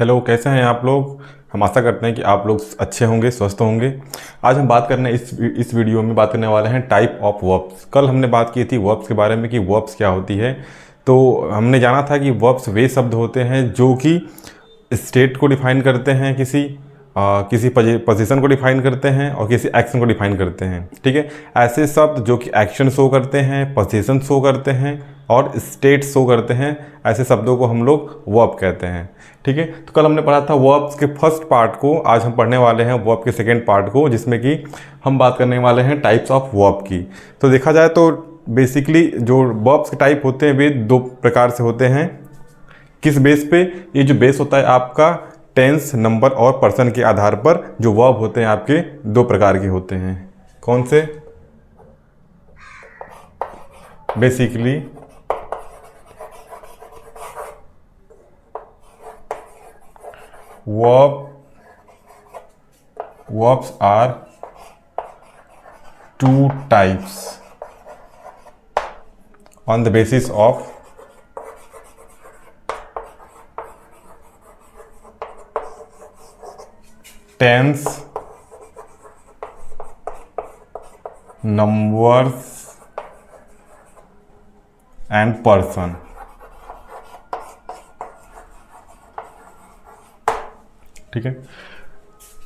Hello, कैसे हैं आप लोग। हम आशा करते हैं कि आप लोग अच्छे होंगे, स्वस्थ होंगे। आज हम बात करने इस वीडियो में बात करने वाले हैं टाइप ऑफ वर्ब्स। कल हमने बात की थी वर्ब्स के बारे में कि वर्ब्स क्या होती है। तो हमने जाना था कि वर्ब्स वे शब्द होते हैं जो कि स्टेट को डिफाइन करते हैं, किसी पोजीशन को डिफाइन करते हैं और किसी एक्शन को डिफाइन करते हैं। ठीक है, ऐसे शब्द जो कि एक्शन शो करते हैं, पोजीशन शो करते हैं और स्टेट शो करते हैं, ऐसे शब्दों को हम लोग वर्ब कहते हैं। ठीक है, तो कल हमने पढ़ा था वर्ब्स के फर्स्ट पार्ट को। आज हम पढ़ने वाले हैं वर्ब के सेकेंड पार्ट को, जिसमें कि हम बात करने वाले हैं टाइप्स ऑफ वर्ब की। तो देखा जाए तो बेसिकली जो वर्ब्स के टाइप होते हैं वे दो प्रकार से होते हैं। किस बेस पे? ये जो बेस होता है आपका टेंस, नंबर और पर्सन के आधार पर जो वर्ब होते हैं आपके दो प्रकार के होते हैं। कौन से? Basically verbs are two types on the basis of tense, numbers and person। ठीक है,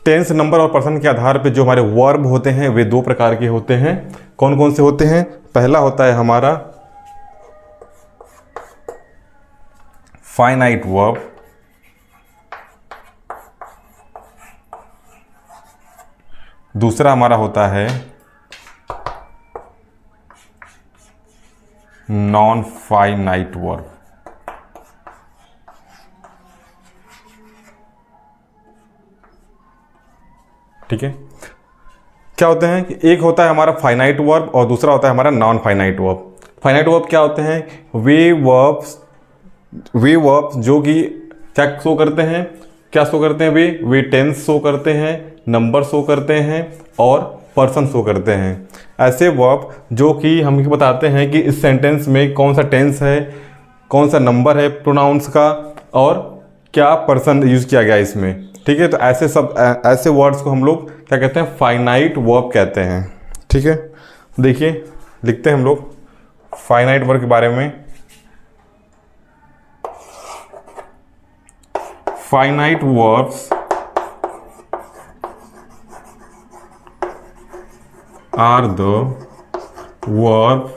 टेंस, नंबर और पर्सन के आधार पे जो हमारे वर्ब होते हैं वे दो प्रकार के होते हैं। कौन कौन से होते हैं? पहला होता है हमारा फाइनाइट वर्ब, दूसरा हमारा होता है नॉन फाइनाइट वर्ब। ठीक है, क्या होते हैं कि एक होता है हमारा फाइनाइट वर्ब और दूसरा होता है हमारा non finite verb. Finite verb क्या होते हैं? वे वर्ब्स जो कि क्या शो करते हैं? वे टेंस शो करते हैं, नंबर शो करते हैं और पर्सन शो करते हैं। ऐसे वर्ब जो कि हम बताते हैं कि इस सेंटेंस में कौन सा टेंस है, कौन सा नंबर है प्रोनाउंस का और क्या पर्सन यूज़ किया गया इसमें। ठीक है, तो ऐसे वर्ड्स को हम लोग क्या कहते हैं? फाइनाइट वर्ब कहते हैं। ठीक है, देखिए लिखते हैं हम लोग फाइनाइट वर्ब के बारे में। Finite verbs are the verb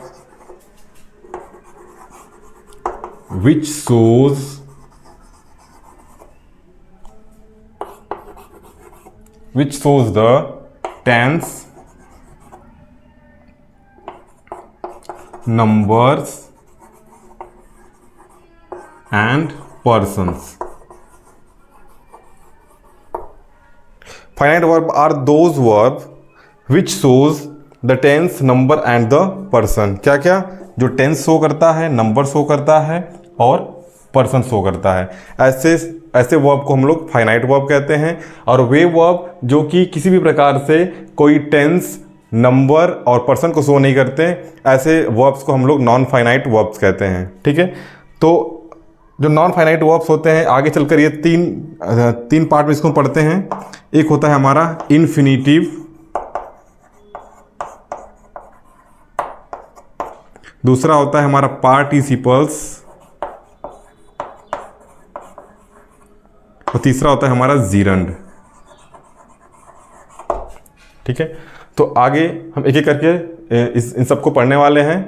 which shows the tense, numbers and persons। Finite verb are those verbs which shows the tense, number and the person। क्या क्या? जो टेंस शो करता है, नंबर शो करता है और पर्सन शो करता है। ऐसे वर्ब को हम लोग फाइनाइट वर्ब कहते हैं। और वे वर्ब जो कि किसी भी प्रकार से कोई टेंस, नंबर और पर्सन को शो नहीं करते, ऐसे वर्ब्स को हम लोग नॉन फाइनाइट वर्ब्स कहते हैं। ठीक है, तो जो नॉन फाइनाइट वर्ब्स होते हैं आगे चलकर ये तीन पार्ट में इसको पढ़ते हैं। एक होता है हमारा इन्फिनिटिव, दूसरा होता है हमारा पार्टिसिपल्स और तीसरा होता है हमारा जीरंड। ठीक है, तो आगे हम एक एक करके इन सबको पढ़ने वाले हैं।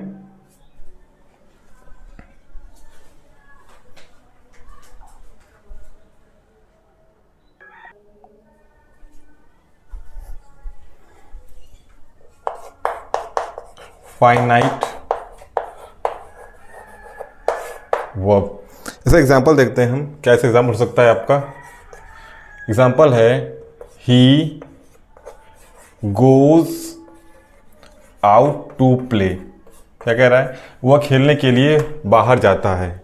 फाइनाइट वर्ब, ऐसा एग्जाम्पल देखते हैं हम। क्या ऐसा एग्जाम्पल हो सकता है आपका? एग्जाम्पल है he goes out to play. क्या कह रहा है? वह खेलने के लिए बाहर जाता है।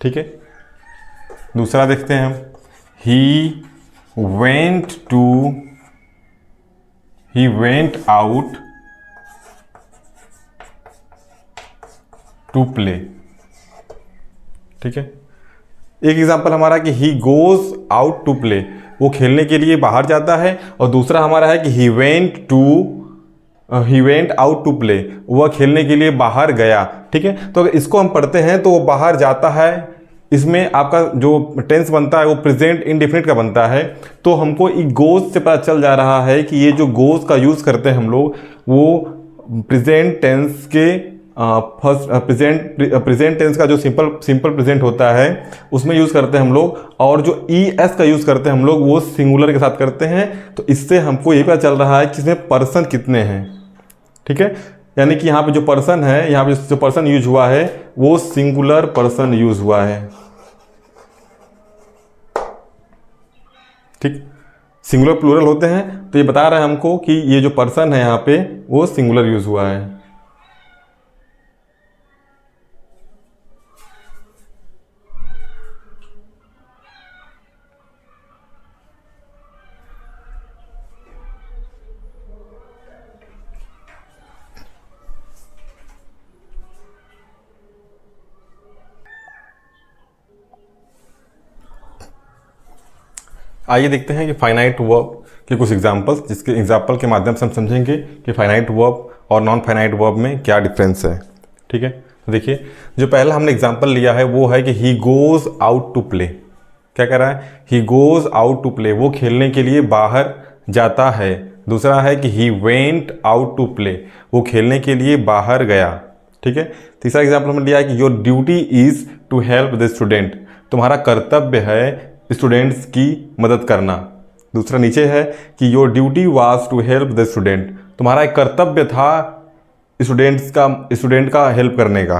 ठीक है, दूसरा देखते हैं हम। He went out to play. ठीक है, एक एग्जांपल हमारा कि he goes out to play, वो खेलने के लिए बाहर जाता है, और दूसरा हमारा है कि he went out to play, वह खेलने के लिए बाहर गया। ठीक है, तो अगर इसको हम पढ़ते हैं तो वो बाहर जाता है, इसमें आपका जो टेंस बनता है वो प्रेजेंट इंडेफिनिट का बनता है। तो हमको गोज से पता चल जा रहा है कि ये जो गोज का यूज़ करते हैं हम लोग, वो प्रेजेंट टेंस के फर्स्ट प्रेजेंट टेंस का जो सिंपल प्रेजेंट होता है उसमें यूज़ करते हैं हम लोग, और जो ES का यूज़ करते हैं हम लोग वो सिंगुलर के साथ करते हैं। तो इससे हमको ये पता चल रहा है कि इसमें पर्सन कितने हैं। ठीक है, यानी कि यहाँ पे जो पर्सन है, यहाँ पे जो पर्सन यूज हुआ है वो सिंगुलर पर्सन यूज हुआ है। ठीक, सिंगुलर प्लूरल होते हैं, तो ये बता रहा है हमको कि ये जो पर्सन है यहाँ पे वो सिंगुलर यूज हुआ है। आइए देखते हैं कि फाइनाइट वर्ब के कुछ एग्जांपल्स, जिसके एग्जांपल के माध्यम से हम समझेंगे कि फाइनाइट वर्ब और नॉन फाइनाइट वर्ब में क्या डिफरेंस है। ठीक है, तो देखिए जो पहला हमने एग्जांपल लिया है वो है कि he goes out to play. क्या कह रहा है? He goes out to play, वो खेलने के लिए बाहर जाता है। दूसरा है कि he went out to play, वो खेलने के लिए बाहर गया। ठीक है, तीसरा एग्जाम्पल हमने लिया है कि your duty is to help the student, तुम्हारा कर्तव्य है स्टूडेंट्स की मदद करना। दूसरा नीचे है कि your duty was to help the student, तुम्हारा एक कर्तव्य था स्टूडेंट का हेल्प करने का।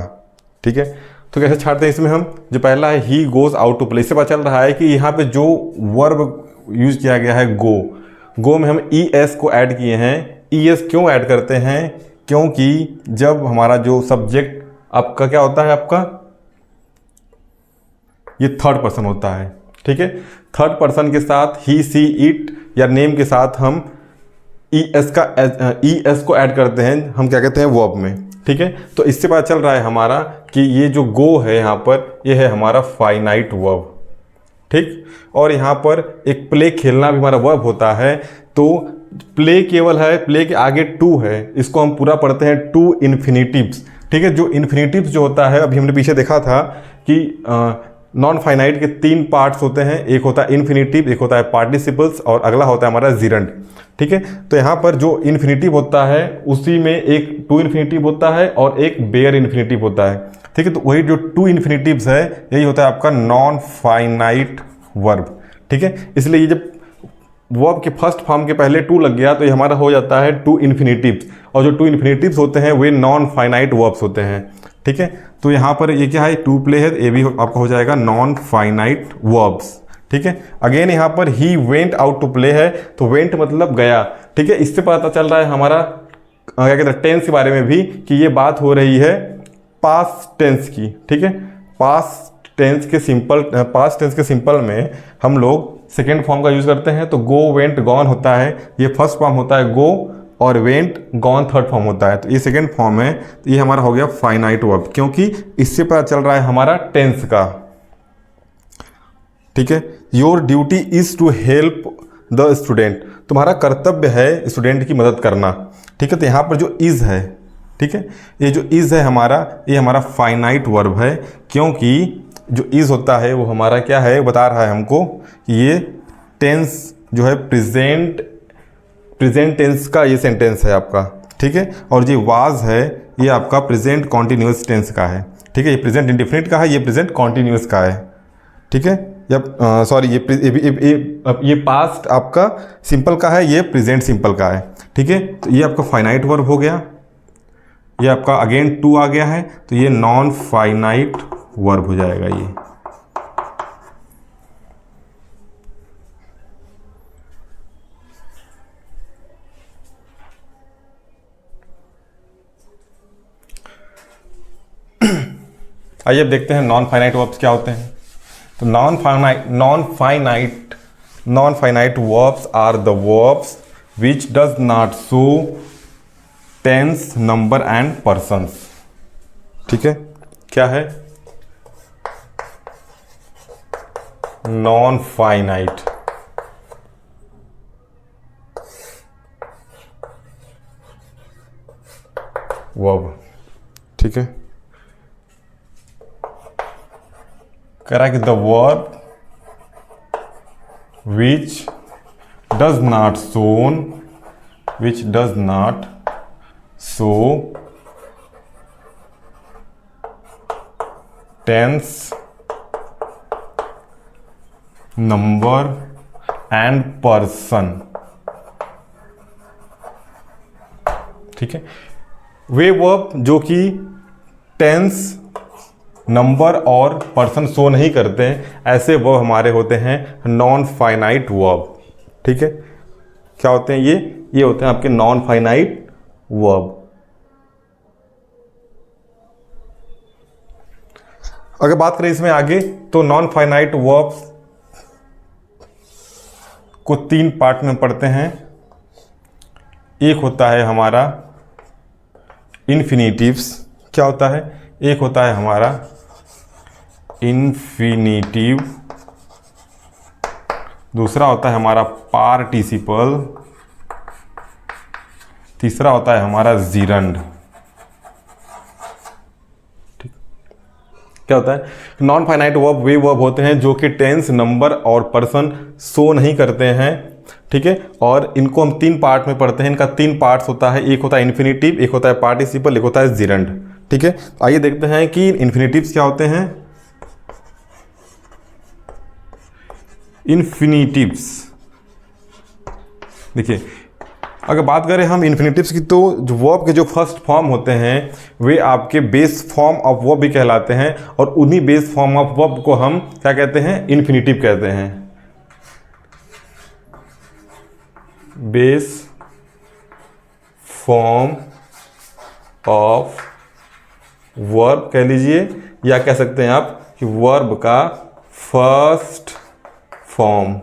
ठीक है, तो कैसे छाड़ते हैं इसमें हम? जो पहला है he goes out to play, इससे पता चल रहा है कि यहाँ पे जो वर्ब यूज किया गया है गो में हम ES को ऐड किए हैं। ES क्यों ऐड करते हैं? क्योंकि जब हमारा जो सब्जेक्ट आपका क्या होता है, आपका ये थर्ड पर्सन होता है। ठीक है, थर्ड पर्सन के साथ ही सी इट या नेम के साथ हम ES को ऐड करते हैं, हम क्या कहते हैं वर्ब में। ठीक है, तो इससे पता चल रहा है हमारा कि ये जो गो है यहाँ पर, ये है हमारा फाइनाइट वर्ब। ठीक, और यहाँ पर एक प्ले खेलना भी हमारा वर्ब होता है। तो प्ले केवल है, प्ले के आगे टू है, इसको हम पूरा पढ़ते हैं टू इन्फिनिटिव्स। ठीक है, जो इन्फिनिटिव्स जो होता है, अभी हमने पीछे देखा था कि नॉन फाइनाइट के 3 पार्ट्स होते हैं, एक होता है इन्फिनिटिव, एक होता है पार्टिसिपल्स, और अगला होता है हमारा जीरंड। ठीक है, तो यहाँ पर जो इन्फिनिटिव होता है उसी में एक टू इन्फिनिटिव होता है और एक बेयर इन्फिनिटिव होता है। ठीक है, तो वही जो टू इन्फिनिटिव्स है यही होता है आपका नॉन फाइनाइट वर्ब। ठीक है, इसलिए ये जब वर्ब के फर्स्ट फॉर्म के पहले टू लग गया तो ये हमारा हो जाता है टू इन्फिनिटिव्स, और जो टू इन्फिनिटिव्स होते हैं वे नॉन फाइनाइट वर्ब्स होते हैं। ठीक है, तो यहाँ पर ये क्या है, टू प्ले है, ये भी आपका हो जाएगा नॉन फाइनाइट वर्ब्स। ठीक है, अगेन यहाँ पर he went out to play है, तो वेंट मतलब गया। ठीक है, इससे पता चल रहा है हमारा क्या कहते हैं टेंस के बारे में भी कि ये बात हो रही है पास्ट टेंस की। ठीक है, पास्ट टेंस के सिंपल में हम लोग सेकेंड फॉर्म का यूज करते हैं, तो गो वेंट गॉन होता है, ये फर्स्ट फॉर्म होता है गो, और वेंट गॉन थर्ड फॉर्म होता है। तो ये सेकेंड फॉर्म है, तो ये हमारा हो गया फाइनाइट वर्ब, क्योंकि इससे पता चल रहा है हमारा टेंस का। ठीक है, your duty is to help the student, तुम्हारा कर्तव्य है स्टूडेंट की मदद करना। ठीक है, तो यहाँ पर जो इज है, ठीक है, ये जो इज है हमारा, ये हमारा फाइनाइट वर्ब है, क्योंकि जो इज होता है वो हमारा क्या है, बता रहा है हमको कि ये टेंस जो है प्रेजेंट टेंस का ये सेंटेंस है आपका। ठीक है, और जो वाज है ये आपका प्रेजेंट कॉन्टिन्यूस टेंस का है। ठीक है, ये प्रेजेंट इंडेफिनिट का है, ये प्रेजेंट कॉन्टिन्यूस का है। ठीक है, जब सॉरी ये पास्ट आपका सिंपल का है, ये प्रेजेंट सिंपल का है। ठीक है, तो ये आपका फाइनाइट वर्ब हो गया, ये आपका अगेन टू आ गया है, तो ये नॉन फाइनाइट वर्ब हो जाएगा ये। आइए अब देखते हैं नॉन फाइनाइट वर्ब्स क्या होते हैं। तो non finite verbs are the verbs which does not show tense, number and persons. ठीक है, क्या है? Non finite verb. ठीक है, कह रहा है कि the verb which does not show tense, number and person. ठीक है, वे वर्ब जो कि टेंस, नंबर और पर्सन शो नहीं करते हैं, ऐसे वर्ब हमारे होते हैं नॉन फाइनाइट वर्ब। ठीक है, क्या होते हैं ये होते हैं आपके नॉन फाइनाइट वर्ब। अगर बात करें इसमें आगे, तो नॉन फाइनाइट वर्ब्स को 3 पार्ट में पढ़ते हैं। एक होता है हमारा इन्फिनिटिव्स। क्या होता है? एक होता है हमारा इन्फिनिटिव, दूसरा होता है हमारा पार्टिसिपल, तीसरा होता है हमारा जीरंड। ठीक, क्या होता है? नॉन फाइनाइट वर्ब वे वर्ब होते हैं जो कि टेंस, नंबर और पर्सन शो नहीं करते हैं। ठीक है, और इनको हम 3 पार्ट में पढ़ते हैं। इनका 3 पार्ट्स होता है, एक होता है इन्फिनिटिव, एक होता है पार्टिसिपल, एक होता है जीरंड। ठीक है, आइए देखते हैं कि इन्फिनिटिव्स क्या होते हैं। इन्फिनिटिव्स, देखिए अगर बात करें हम इन्फिनिटिव्स की, तो जो वर्ब के जो फर्स्ट फॉर्म होते हैं वे आपके बेस फॉर्म ऑफ वर्ब भी कहलाते हैं, और उन्हीं बेस फॉर्म ऑफ वर्ब को हम क्या कहते हैं? इन्फिनिटिव कहते हैं। बेस फॉर्म ऑफ वर्ब कह लीजिए, या कह सकते हैं आप कि वर्ब का फर्स्ट फॉर्म।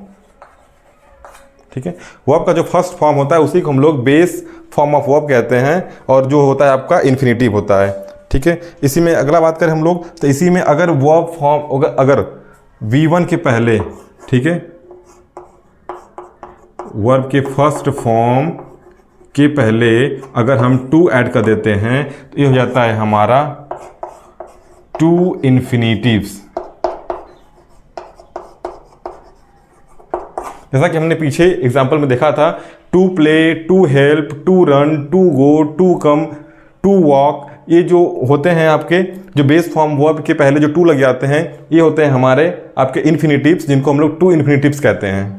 ठीक है, वर्ब का जो फर्स्ट फॉर्म होता है उसी को हम लोग बेस फॉर्म ऑफ वर्ब कहते हैं, और जो होता है आपका इन्फिनिटिव होता है। ठीक है, इसी में अगला बात करें हम लोग, तो इसी में अगर वर्ब फॉर्म अगर V1 के पहले, ठीक है, वर्ब के फर्स्ट फॉर्म के पहले अगर हम टू ऐड कर देते हैं तो ये हो जाता है हमारा टू इन्फिनिटिव्स। जैसा कि हमने पीछे एग्जाम्पल में देखा था, to play, to help, to run, to go, to come, to walk, ये जो होते हैं आपके जो बेस फॉर्म वर्ब के पहले जो टू लग जाते हैं, ये होते हैं हमारे आपके इन्फिनिटिव्स, जिनको हम लोग टू इन्फिनिटिव्स कहते हैं।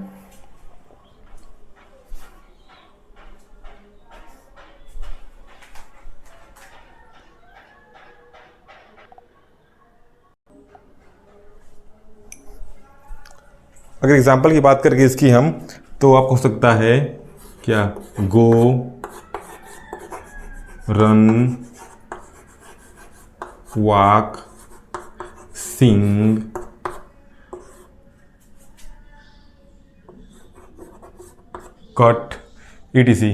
अगर एग्जाम्पल की बात करके इसकी हम, तो आपको हो सकता है क्या? गो, रन, वॉक, सिंग, कट, etc।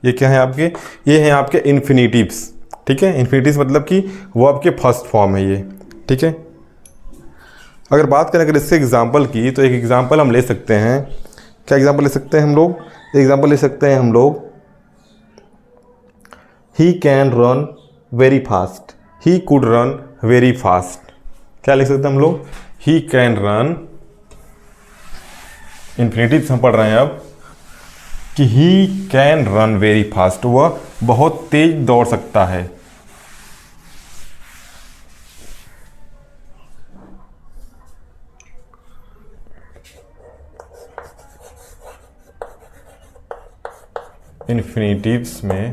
ये क्या है आपके? ये हैं आपके इन्फिनिटिव्स। ठीक है, इन्फिनिटिव्स मतलब कि वर्ब के फर्स्ट फॉर्म है ये। ठीक है, अगर बात करें अगर इससे एग्जाम्पल की, तो एक एग्जाम्पल हम ले सकते हैं। क्या एग्जाम्पल ले सकते हैं हम लोग? एग्जाम्पल ले सकते हैं हम लोग, he can run very fast, he could run very fast. क्या लिख सकते हैं हम लोग? ही कैन रन, इन्फिनिटिव्स हम पढ़ रहे हैं अब, कि he can run very fast, वह बहुत तेज दौड़ सकता है। इन्फिनिटिव्स में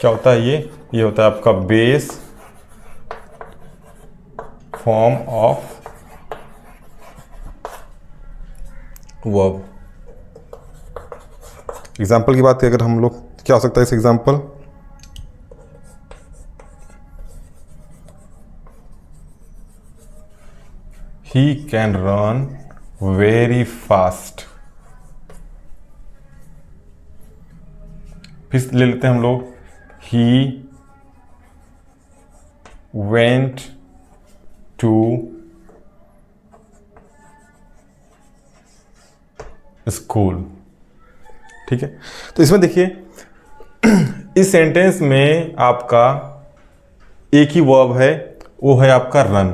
क्या होता है? ये होता है आपका base form of verb. Example की बात अगर हम लोग, क्या हो सकता है इस example? He can run very fast. फिर ले लेते हैं हम लोग, ही वेंट टू स्कूल। ठीक है, तो इसमें देखिए इस सेंटेंस में आपका एक ही वर्ब है, वो है आपका रन।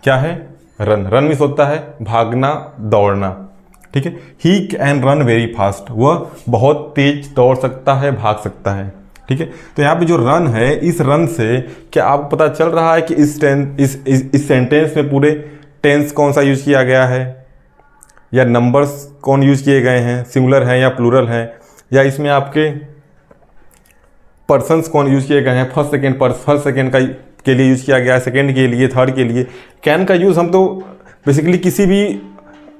क्या है? रन। रन मीन्स होता है भागना, दौड़ना। ठीक है, he can run very fast, वह बहुत तेज दौड़ सकता है, भाग सकता है। ठीक है, तो यहाँ पे जो रन है, इस रन से क्या आपको पता चल रहा है कि इस सेंटेंस में पूरे टेंस कौन सा यूज किया गया है, या नंबर्स कौन यूज किए गए हैं, सिंगुलर हैं या प्लूरल हैं, या इसमें आपके पर्सन्स कौन यूज किए गए हैं, फर्स्ट सेकेंड का के लिए यूज किया गया है, सेकेंड के लिए, थर्ड के लिए। कैन का यूज़ हम तो बेसिकली किसी भी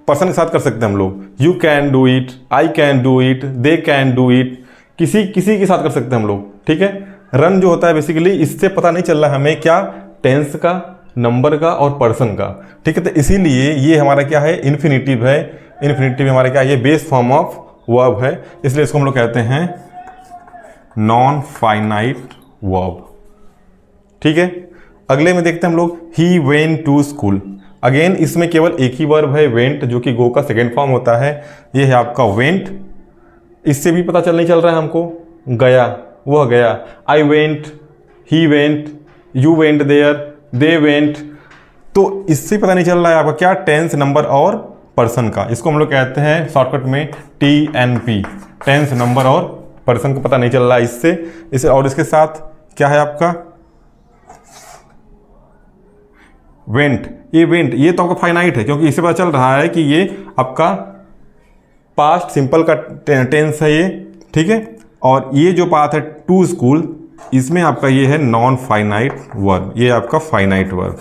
पर्सन के साथ कर सकते हैं हम लोग। You can do it, I can do it, they can do it, किसी के साथ कर सकते हैं हम लोग। ठीक है, रन जो होता है बेसिकली इससे पता नहीं चल रहा है हमें क्या, टेंस का, नंबर का और पर्सन का। ठीक है, तो इसीलिए ये हमारा क्या है, इन्फिनिटिव है। इन्फिनिटिव हमारा क्या है, ये बेस फॉर्म ऑफ वर्ब है, इसलिए इसको हम लोग कहते हैं नॉन फाइनाइट वर्ब। ठीक है, अगले में देखते हैं हम लोग he went to school. Again इसमें केवल एक ही वर्ब है, वेंट, जो कि गो का सेकेंड फॉर्म होता है। ये है आपका वेंट। इससे भी पता नहीं चल रहा है हमको, गया, वह गया। I went, he went, you went there, they went. तो इससे पता नहीं चल रहा है आपका क्या, टेंस, नंबर और पर्सन का। इसको हम लोग कहते हैं शॉर्टकट में TNP, टेंस, नंबर और पर्सन को पता नहीं चल रहा है इससे। और इसके साथ क्या है आपका वेंट। ये वेंट, ये तो आपका फाइनाइट है, क्योंकि इससे पता चल रहा है कि ये आपका पास्ट सिंपल का टेंस है ये। ठीक है, और ये जो बात है टू स्कूल, इसमें आपका ये है नॉन फाइनाइट वर्ब, ये आपका फाइनाइट वर्ब।